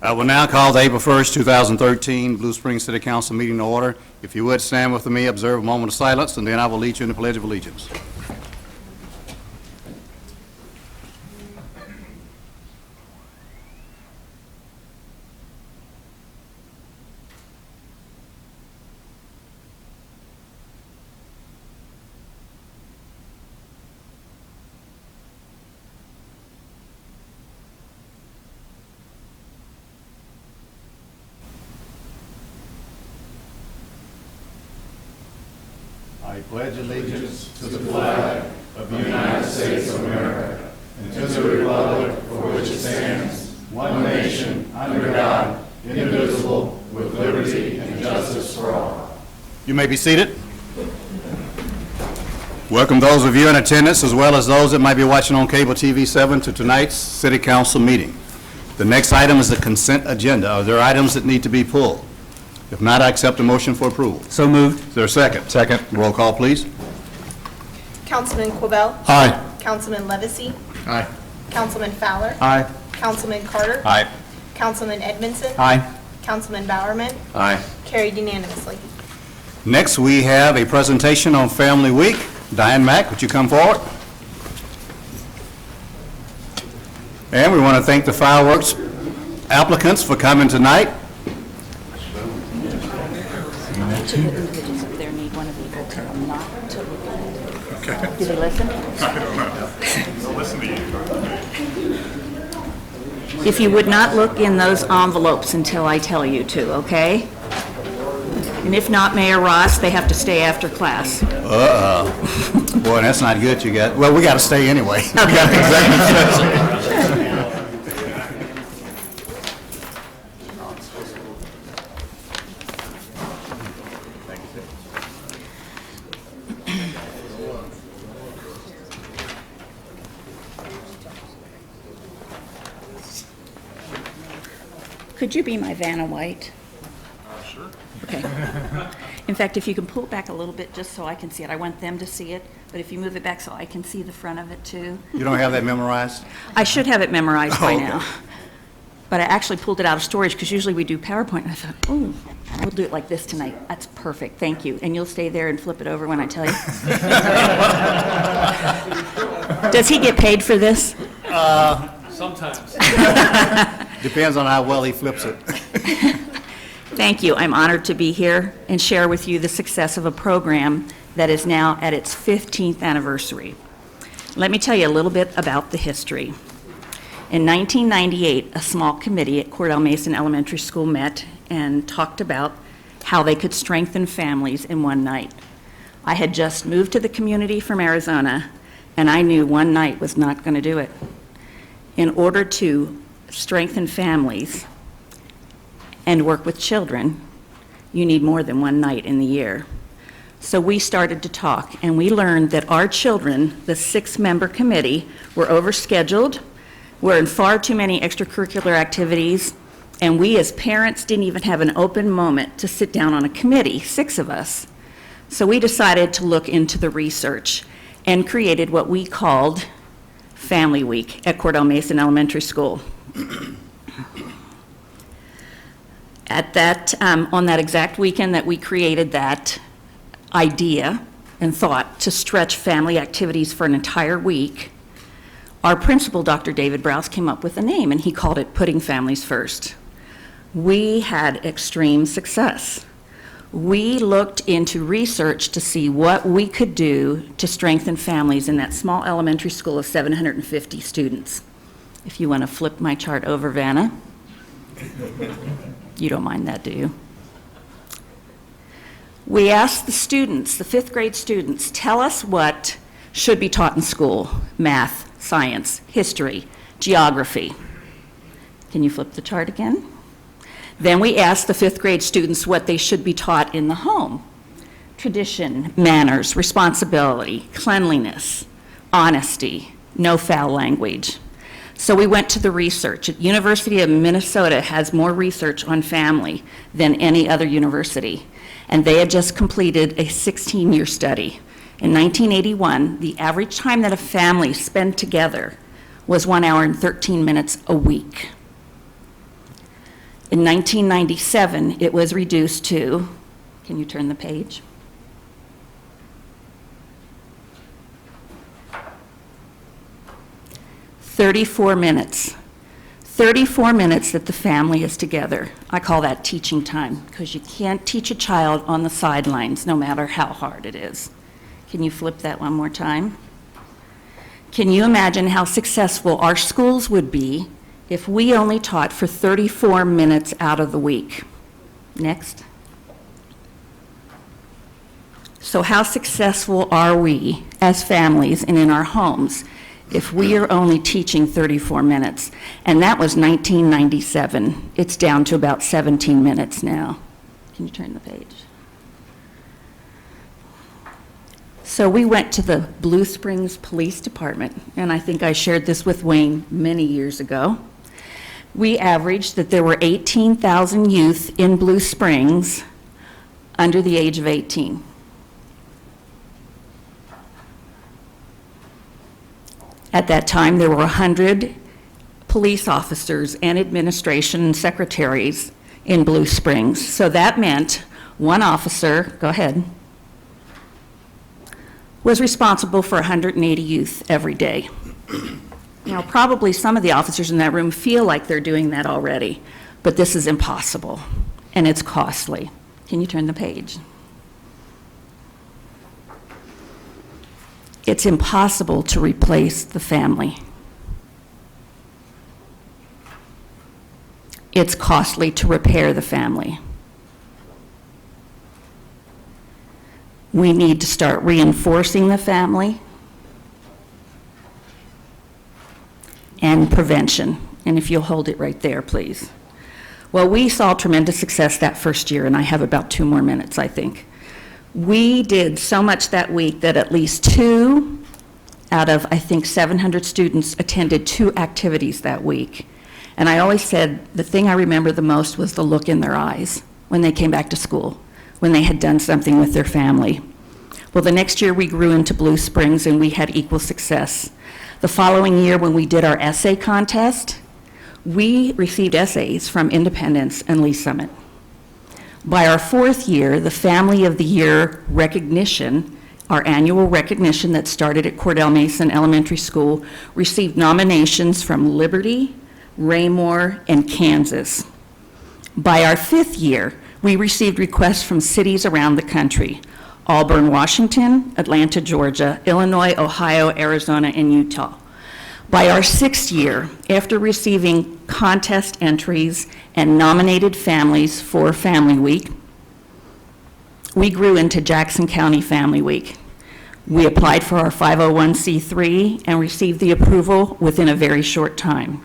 I will now call the April 1st, 2013 Blue Springs City Council meeting to order. If you would stand with me, observe a moment of silence, and then I will lead you in the Pledge of Allegiance. I pledge allegiance to the flag of the United States of America and to the republic for which it stands, one nation, under God, indivisible, with liberty and justice for all. You may be seated. Welcome those of you in attendance as well as those that might be watching on Cable TV 7 to tonight's City Council meeting. The next item is the consent agenda. Are there items that need to be pulled? If not, I accept a motion for approval. So moved. Is there a second? Second. Roll call, please. Councilman Quibell. Aye. Councilman Levesey. Aye. Councilman Fowler. Aye. Councilman Carter. Aye. Councilman Edmondson. Aye. Councilman Bowerman. Aye. Carried unanimously. Next, we have a presentation on Family Week. Diane Mack, would you come forward? And we want to thank the fireworks applicants for coming tonight. Each of the individuals up there need one of you to tell them not to look at it. Okay. Do they listen? I don't know. They'll listen to you. If you would not look in those envelopes until I tell you to, okay? And if not, Mayor Ross, they have to stay after class. Boy, that's not good, you got. Well, we got to stay anyway. We got an executive session. Could you be my Vanna White? Sure. Okay. In fact, if you can pull it back a little bit just so I can see it. I want them to see it, but if you move it back so I can see the front of it too. You don't have that memorized? I should have it memorized by Okay. now. But I actually pulled it out of storage because usually we do PowerPoint. And I thought, oh, we'll do it like this tonight. That's perfect. Thank you. And you'll stay there and flip it over when I tell you. Does he get paid for this? Sometimes. Depends on how well he flips it. Thank you. I'm honored to be here and share with you the success of a program that is now at its 15th anniversary. Let me tell you a little bit about the history. In 1998, a small committee at Cordon Mason Elementary School met and talked about how they could strengthen families in one night. I had just moved to the community from Arizona, and I knew one night was not going to do it. In order to strengthen families and work with children, you need more than one night in the year. So we started to talk, and we learned that our children, the 6-member committee, were overscheduled, were in far too many extracurricular activities, and we as parents didn't even have an open moment to sit down on a committee, 6 of us. So we decided to look into the research and created what we called Family Week at Cordon Mason Elementary School. At that, on that exact weekend that we created that idea and thought to stretch family activities for an entire week, our principal, Dr. David Browse, came up with a name, and he called it Putting Families First. We had extreme success. We looked into research to see what we could do to strengthen families in that small elementary school of 750 students. If you want to flip my chart over, Vanna. You don't mind that, do you? We asked the students, the 5th grade students, tell us what should be taught in school: math, science, history, geography. Can you flip the chart again? Then we asked the 5th grade students what they should be taught in the home: tradition, manners, responsibility, cleanliness, honesty, no foul language. So we went to the research. University of Minnesota has more research on family than any other university, and they had just completed a 16-year study. In 1981, the average time that a family spent together was 1 hour and 13 minutes a week. In 1997, it was reduced to, can you turn the page? "34 minutes. 34 minutes that the family is together. I call that teaching time, because you can't teach a child on the sidelines, no matter how hard it is. Can you flip that one more time? Can you imagine how successful our schools would be if we only taught for 34 minutes out of the week? Next. So how successful are we as families and in our homes if we are only teaching 34 minutes? And that was 1997. It's down to about 17 minutes now. Can you turn the page? So we went to the Blue Springs Police Department, and I think I shared this with Wayne many years ago. We averaged that there were 18,000 youth in Blue Springs under the age of 18. At that time, there were 100 police officers and administration and secretaries in Blue Springs. So that meant one officer, go ahead, was responsible for 180 youth every day. Now, probably some of the officers in that room feel like they're doing that already, but this is impossible, and it's costly. Can you turn the page? It's impossible to replace the family. It's costly to repair the family. We need to start reinforcing the family and prevention. And if you'll hold it right there, please. Well, we saw tremendous success that first year, and I have about 2 more minutes, I think. We did so much that week that at least 2 out of, I think, 700 students attended 2 activities that week. And I always said the thing I remember the most was the look in their eyes when they came back to school, when they had done something with their family. Well, the next year we grew into Blue Springs and we had equal success. The following year, when we did our essay contest, we received essays from Independence and Lee Summit. By our 4th year, the Family of the Year recognition, our annual recognition that started at Cordell Mason Elementary School, received nominations from Liberty, Raymore, and Kansas. By our 5th year, we received requests from cities around the country: Auburn, Washington, Atlanta, Georgia, Illinois, Ohio, Arizona, and Utah. By our 6th year, after receiving contest entries and nominated families for Family Week, we grew into Jackson County Family Week. We applied for our 501c3 and received the approval within a very short time.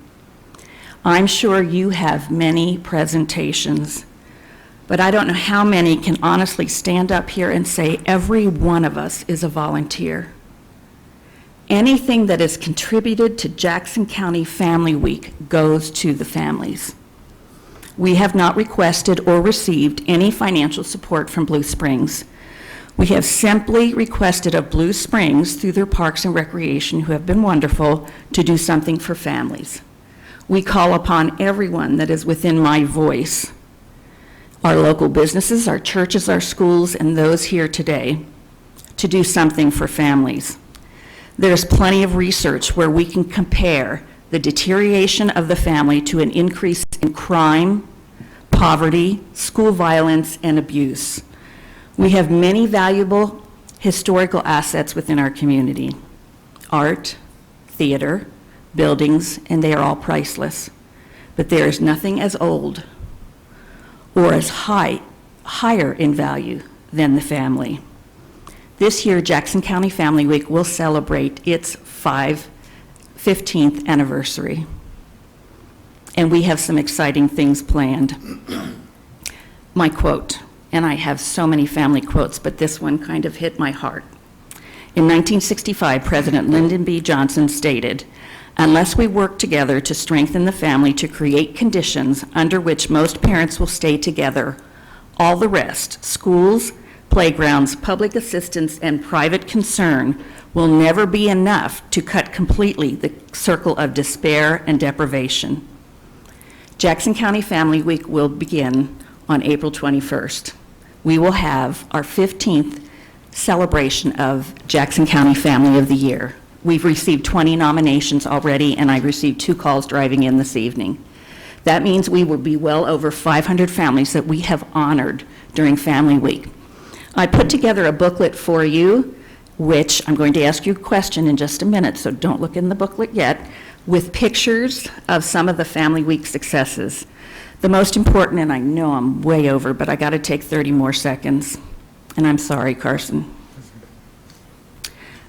I'm sure you have many presentations, but I don't know how many can honestly stand up here and say every one of us is a volunteer. Anything that is contributed to Jackson County Family Week goes to the families. We have not requested or received any financial support from Blue Springs. We have simply requested of Blue Springs, through their Parks and Recreation, who have been wonderful, to do something for families. We call upon everyone that is within my voice, our local businesses, our churches, our schools, and those here today, to do something for families. There's plenty of research where we can compare the deterioration of the family to an increase in crime, poverty, school violence, and abuse. We have many valuable historical assets within our community: art, theater, buildings, and they are all priceless. But there is nothing as old or as higher in value than the family. This year, Jackson County Family Week will celebrate its 15th anniversary. And we have some exciting things planned. My quote, and I have so many family quotes, but this one kind of hit my heart. In 1965, President Lyndon B. Johnson stated, "Unless we work together to strengthen the family to create conditions under which most parents will stay together, all the rest, schools, playgrounds, public assistance, and private concern, will never be enough to cut completely the circle of despair and deprivation." Jackson County Family Week will begin on April 21st. We will have our 15th celebration of Jackson County Family of the Year. We've received 20 nominations already, and I received 2 calls driving in this evening. That means we will be well over 500 families that we have honored during Family Week. I put together a booklet for you, which I'm going to ask you a question in just a minute, so don't look in the booklet yet, with pictures of some of the Family Week successes. The most important, and I know I'm way over, but I got to take 30 more seconds, and I'm sorry, Carson.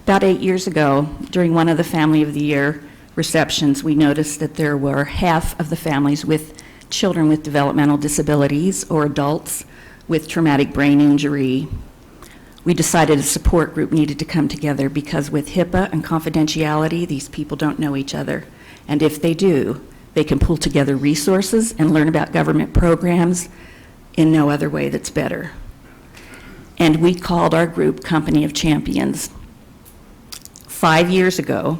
About 8 years ago, during one of the Family of the Year receptions, we noticed that there were half of the families with children with developmental disabilities or adults with traumatic brain injury. We decided a support group needed to come together because with HIPAA and confidentiality, these people don't know each other. And if they do, they can pull together resources and learn about government programs in no other way that's better. And we called our group Company of Champions. 5 years ago,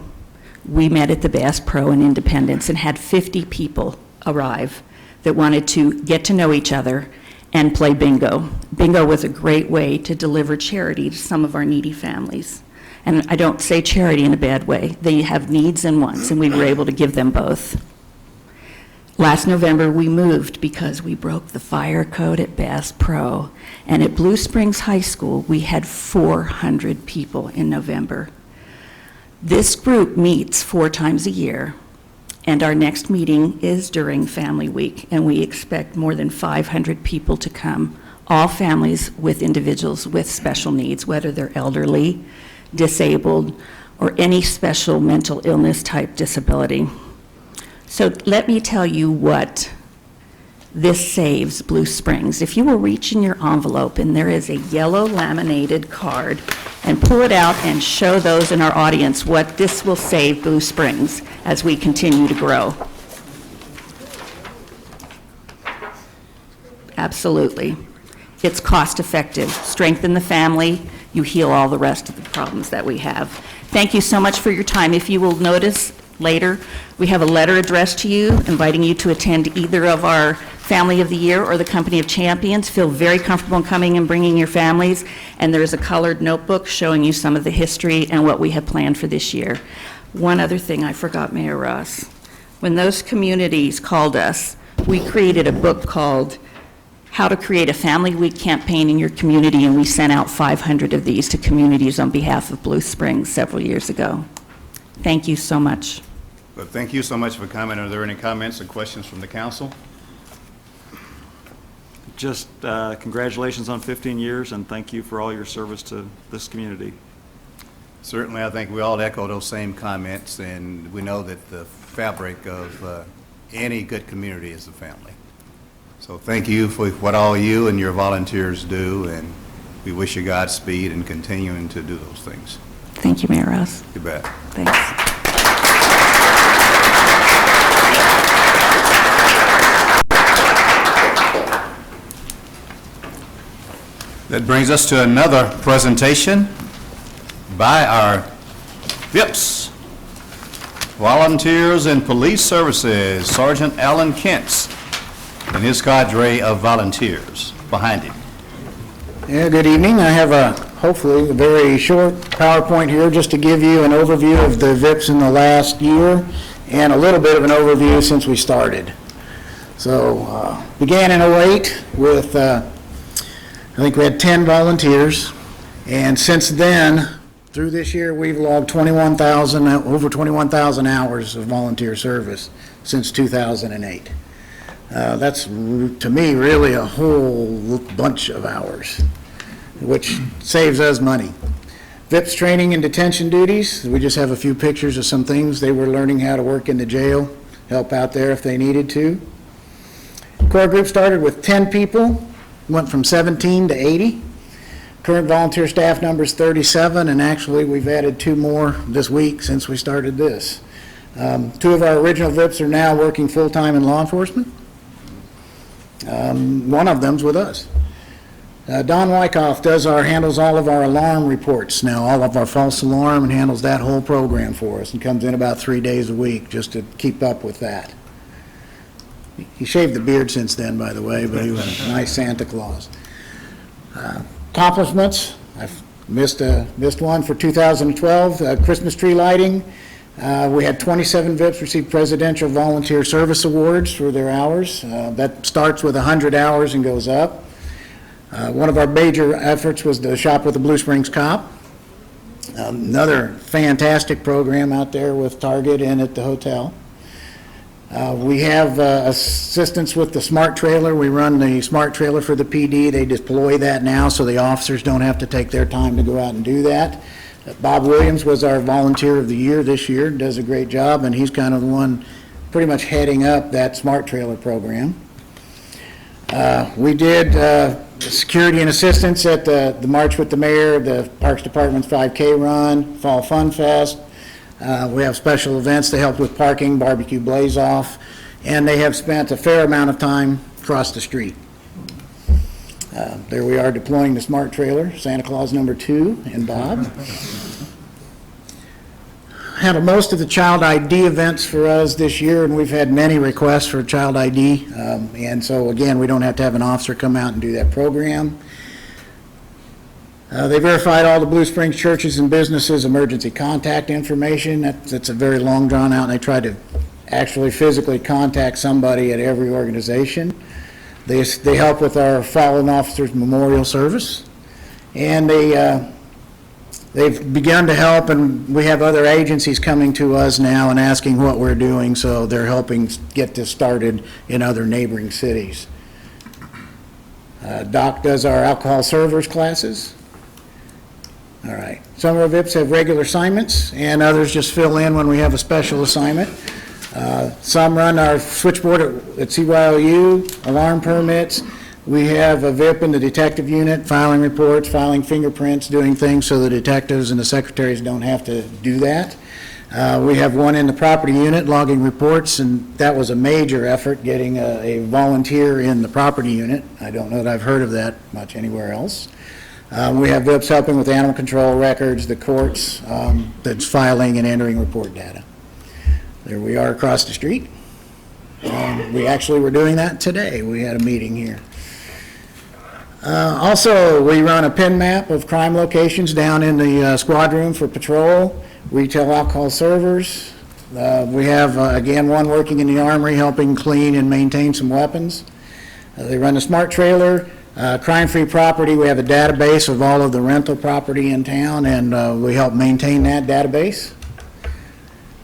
we met at the Bass Pro in Independence and had 50 people arrive that wanted to get to know each other and play bingo. Bingo was a great way to deliver charity to some of our needy families. And I don't say charity in a bad way. They have needs and wants, and we were able to give them both. Last November, we moved because we broke the fire code at Bass Pro. And at Blue Springs High School, we had 400 people in November. This group meets 4 times a year, and our next meeting is during Family Week, and we expect more than 500 people to come, all families with individuals with special needs, whether they're elderly, disabled, or any special mental illness type disability. So let me tell you what this saves Blue Springs. If you will reach in your envelope and there is a yellow laminated card, and pull it out and show those in our audience what this will save Blue Springs as we continue to grow. Absolutely. It's cost effective. Strengthen the family, you heal all the rest of the problems that we have. Thank you so much for your time. If you will notice later, we have a letter addressed to you inviting you to attend either of our Family of the Year or the Company of Champions. Feel very comfortable in coming and bringing your families, and there is a colored notebook showing you some of the history and what we have planned for this year. One other thing I forgot, Mayor Ross. When those communities called us, we created a book called How to Create a Family Week Campaign in Your Community, and we sent out 500 of these to communities on behalf of Blue Springs several years ago. Thank you so much. Well, thank you so much for coming. Are there any comments or questions from the council? Just congratulations on 15 years, and thank you for all your service to this community. Certainly, I think we all echo those same comments, and we know that the fabric of any good community is the family. So thank you for what all you and your volunteers do, and we wish you Godspeed in continuing to do those things. Thank you, Mayor Ross. You bet. Thanks. That brings us to another presentation by our VIPs, Volunteers in Police Services, Sergeant Alan Kentz and his cadre of volunteers behind him. Yeah, good evening. I have hopefully a very short PowerPoint here just to give you an overview of the VIPs in the last year and a little bit of an overview since we started. So began in 2008 with I think we had 10 volunteers, and since then, through this year, we've logged over 21,000 hours of volunteer service since 2008. That's, to me, really a whole bunch of hours, which saves us money. VIPs training and detention duties, we just have a few pictures of some things. They were learning how to work in the jail, help out there if they needed to. Core group started with 10 people. Went from 17 to 80. Current volunteer staff number is 37, and actually we've added 2 more this week since we started this. 2 of our original VIPs are now working full-time in law enforcement. One of them's with us. Don Wyckoff handles all of our alarm reports now, all of our false alarm, and handles that whole program for us, and comes in about 3 days a week just to keep up with that. He shaved the beard since then, by the way, but he was a nice Santa Claus. Accomplishments, I've missed one for 2012, Christmas tree lighting. We had 27 VIPs receive Presidential Volunteer Service Awards for their hours. That starts with 100 hours and goes up. One of our major efforts was the Shop with the Blue Springs Cop. Another fantastic program out there with Target and at the hotel. We have assistance with the smart trailer. We run the smart trailer for the PD. They deploy that now so the officers don't have to take their time to go out and do that. Bob Williams was our Volunteer of the Year this year, does a great job, and he's kind of the one pretty much heading up that smart trailer program. We did security and assistance at the March with the Mayor, the Parks Department's 5K run, Fall Fun Fest. We have special events to help with parking, barbecue blaze off, and they have spent a fair amount of time across the street. There we are deploying the smart trailer, Santa Claus number 2 and Bob. Handle most of the child ID events for us this year, and we've had many requests for child ID. And so again, we don't have to have an officer come out and do that program. They verified all the Blue Springs churches and businesses' emergency contact information. That's a very long drawn out, and they tried to actually physically contact somebody at every organization. They help with our fallen officers memorial service, and they've begun to help, and we have other agencies coming to us now and asking what we're doing, so they're helping get this started in other neighboring cities. Doc does our alcohol servers classes. All right. Some of our VIPs have regular assignments, and others just fill in when we have a special assignment. Some run our switchboard at CYOU, alarm permits. We have a VIP in the detective unit, filing reports, filing fingerprints, doing things so the detectives and the secretaries don't have to do that. We have one in the property unit, logging reports, and that was a major effort, getting a volunteer in the property unit. I don't know that I've heard of that much anywhere else. We have VIPs helping with animal control records, the courts, that's filing and entering report data. There we are across the street. We actually were doing that today. We had a meeting here. Also, we run a pin map of crime locations down in the squad room for patrol, retail alcohol servers. We have, again, one working in the armory helping clean and maintain some weapons. They run a smart trailer. Crime-free property, we have a database of all of the rental property in town, and we help maintain that database.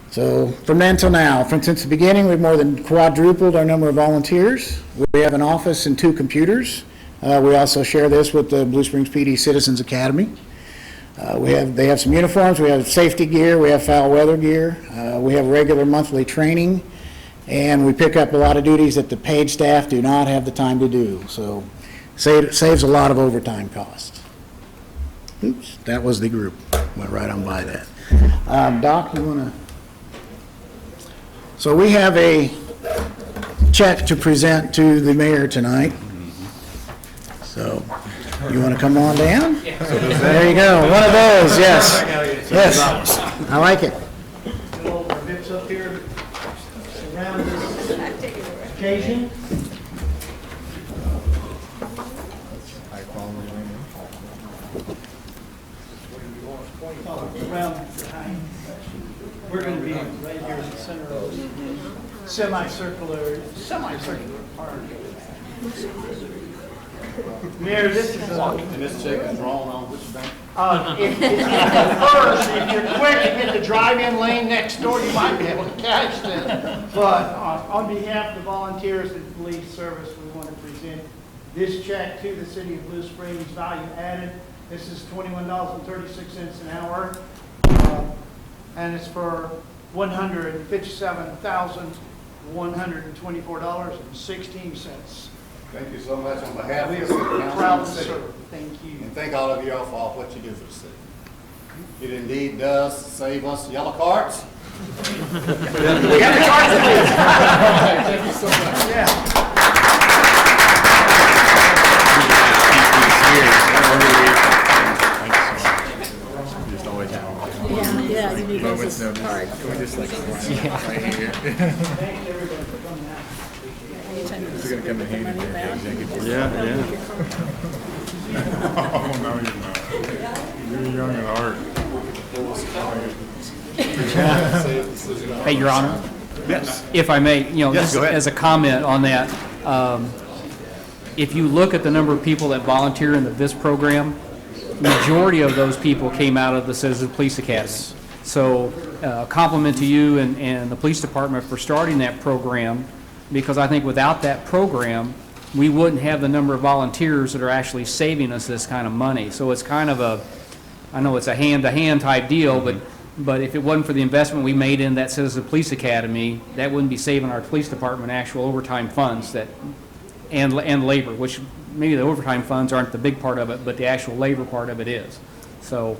So from then till now, since the beginning, we've more than quadrupled our number of volunteers. We have an office and 2 computers. We also share this with the Blue Springs PD Citizens Academy. They have some uniforms, we have safety gear, we have foul weather gear, we have regular monthly training, and we pick up a lot of duties that the paid staff do not have the time to do. So saves a lot of overtime costs. Oops, that was the group. Went right on by that. Doc, you want to? So we have a check to present to the mayor tonight. So you want to come on down? There you go. One of those, yes. Yes, I like it. All our VIPs up here around this occasion. Around behind. We're going to be right here in the center of the semicircular part. Mayor, this is And this check is drawn on which bank? if you're quick and get the drive-in lane next door, you might be able to catch this. But on behalf of the volunteers and police service, we want to present this check to the city of Blue Springs, value added. This is $21.36 an hour, and it's for $157,124.16. Thank you so much on behalf We of the city are council proud and to the city. serve. Thank you. And thank all of you all for what you do for the city. It indeed does save us yellow cards. Thank you so much. Yeah, you need those cards. Thanks everybody for coming out. come in handy for the executive. Yeah, yeah. Oh, no, you're not. You're young at heart. Hey, Your Honor, Yes. if I may, Yes, just go ahead. as a comment on that, if you look at the number of people that volunteer in this program, majority of those people came out of the Citizen Police Academy. So compliment to you and the police department for starting that program, because I think without that program, we wouldn't have the number of volunteers that are actually saving us this kind of money. So it's kind of I know it's a hand-to-hand type deal, but if it wasn't for the investment we made in that Citizen Police Academy, that wouldn't be saving our police department actual overtime funds and labor, which maybe the overtime funds aren't the big part of it, but the actual labor part of it is. So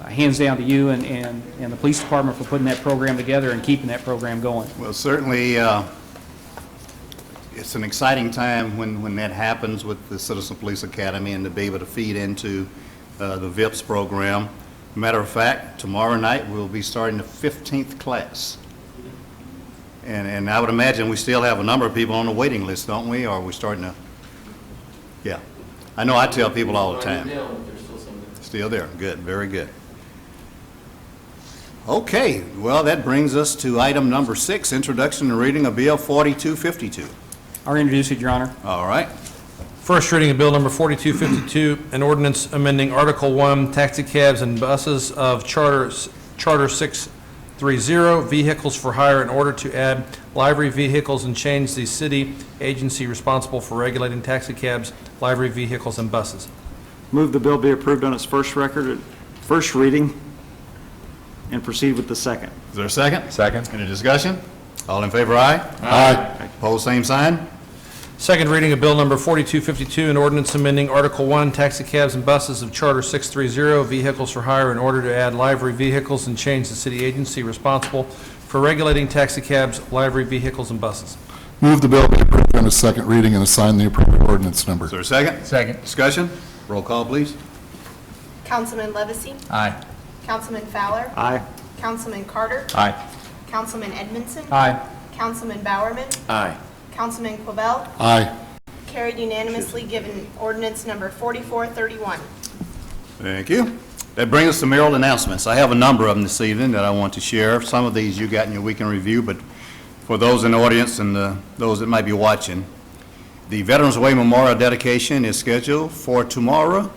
hands down to you and the police department for putting that program together and keeping that program going. Well, certainly, it's an exciting time when that happens with the Citizen Police Academy and to be able to feed into the VIPS program. Matter of fact, tomorrow night we'll be starting the 15th class. And I would imagine we still have a number of people on the waiting list, don't we? Or are we starting to? Yeah. I know I tell people all the time. Still there. Good. Very good. Okay. Well, that brings us to item number 6, introduction and reading of Bill 4252. I'll introduce it, Your Honor. All right. First reading of Bill Number 4252, an ordinance amending Article 1, taxicabs and buses of Charter 630, vehicles for hire, in order to add livery vehicles and change the city agency responsible for regulating taxicabs, livery vehicles, and buses. Move the bill be approved on its first reading, and proceed with the second. Is there a second? Second. Any discussion? All in favor, aye? Aye. Opposed, same sign? Second reading of Bill Number 4252, an ordinance amending Article 1, taxicabs and buses of Charter 630, vehicles for hire, in order to add livery vehicles and change the city agency responsible for regulating taxicabs, livery vehicles, and buses. Move the bill be approved on its second reading and assign the appropriate ordinance number. Is there a second? Second. Discussion? Roll call, please. Councilman Levesey? Aye. Councilman Fowler? Aye. Councilman Carter? Aye. Councilman Edmondson? Aye. Councilman Bowerman? Aye. Councilman Quabell? Aye. Carried unanimously, given ordinance number 4431. Thank you. That brings us to Merrill Announcements. I have a number of them this evening that I want to share. Some of these you got in your weekend review, but for those in the audience and those that might be watching, the Veterans Way Memorial dedication is scheduled for tomorrow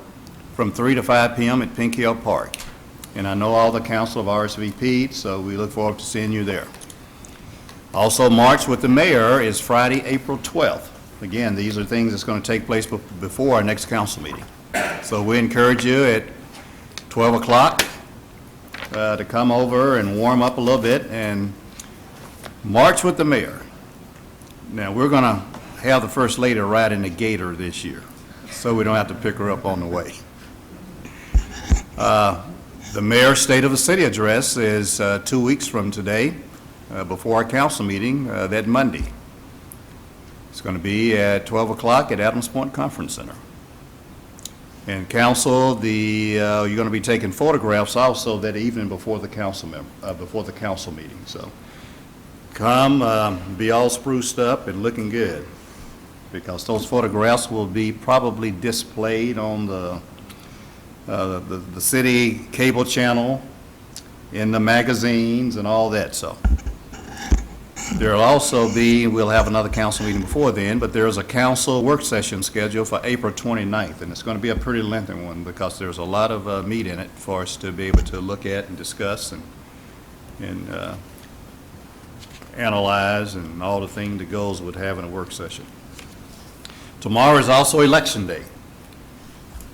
from 3 to 5 p.m. at Pink Hill Park. And I know all the council have RSVP'd, so we look forward to seeing you there. Also, March with the Mayor is Friday, April 12th. Again, these are things that's going to take place before our next council meeting. So we encourage you at 12 o'clock to come over and warm up a little bit and march with the Mayor. Now, we're going to have the First Lady ride in the Gator this year, so we don't have to pick her up on the way. The Mayor's State of the City address is 2 weeks from today, before our council meeting that Monday. It's going to be at 12 o'clock at Adams Point Conference Center. And council, you're going to be taking photographs also that evening before the council meeting. So come, be all spruced up and looking good, because those photographs will be probably displayed on the city cable channel, in the magazines and all that. So there'll also be, we'll have another council meeting before then, but there's a council work session scheduled for April 29th, and it's going to be a pretty lengthy one because there's a lot of meat in it for us to be able to look at and discuss and analyze and all the things that goes with having a work session. Tomorrow is also Election Day.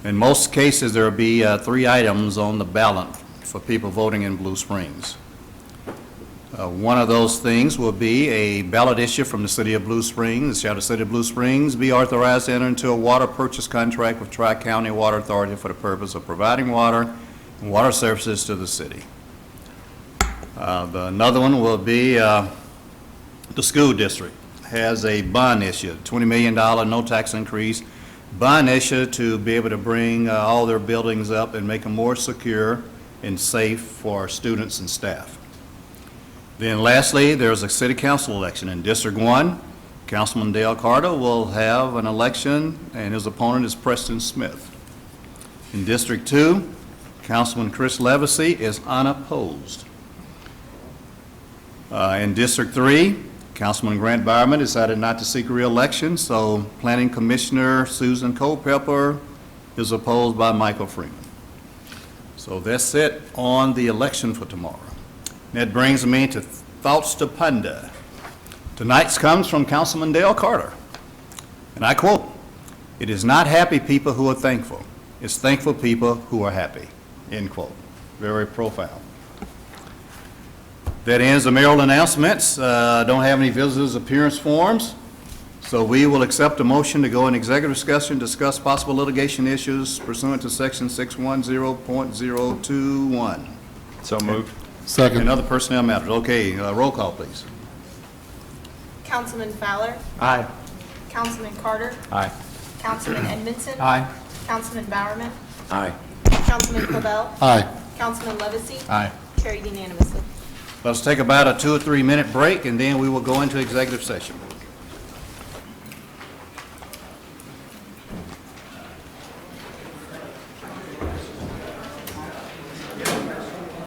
In most cases, there will be 3 items on the ballot for people voting in Blue Springs. One of those things will be a ballot issue from the City of Blue Springs. Shall the City of Blue Springs be authorized to enter into a water purchase contract with Tri-County Water Authority for the purpose of providing water and water services to the city? Another one will be the school district has a bond issue, $20 million no tax increase bond issue to be able to bring all their buildings up and make them more secure and safe for our students and staff. Then lastly, there's a city council election in District 1. Councilman Dale Carter will have an election, and his opponent is Preston Smith. In District 2, Councilman Chris Levacy is unopposed. In District 3, Councilman Grant Byerman decided not to seek re-election, so Planning Commissioner Susan Culpepper is opposed by Michael Freeman. So that's it on the election for tomorrow. That brings me to thoughts to ponder. Tonight's comes from Councilman Dale Carter, and I quote, "It is not happy people who are thankful. It's thankful people who are happy," end quote. Very profound. That ends the Merrill Announcements. Don't have any visitors' appearance forms, so we will accept a motion to go in executive discussion, discuss possible litigation issues pursuant to Section 610.021. So moved. Second. And other personnel matters. Okay, roll call, please. Councilman Fowler, Aye. Councilman Carter, Aye. Councilman Edmondson. Aye. Councilman Bowerman, Aye. Councilman Cobell, Aye. Councilman Levacy. Aye. Carried unanimously. Let's take about a 2 or 3 minute break, and then we will go into executive session.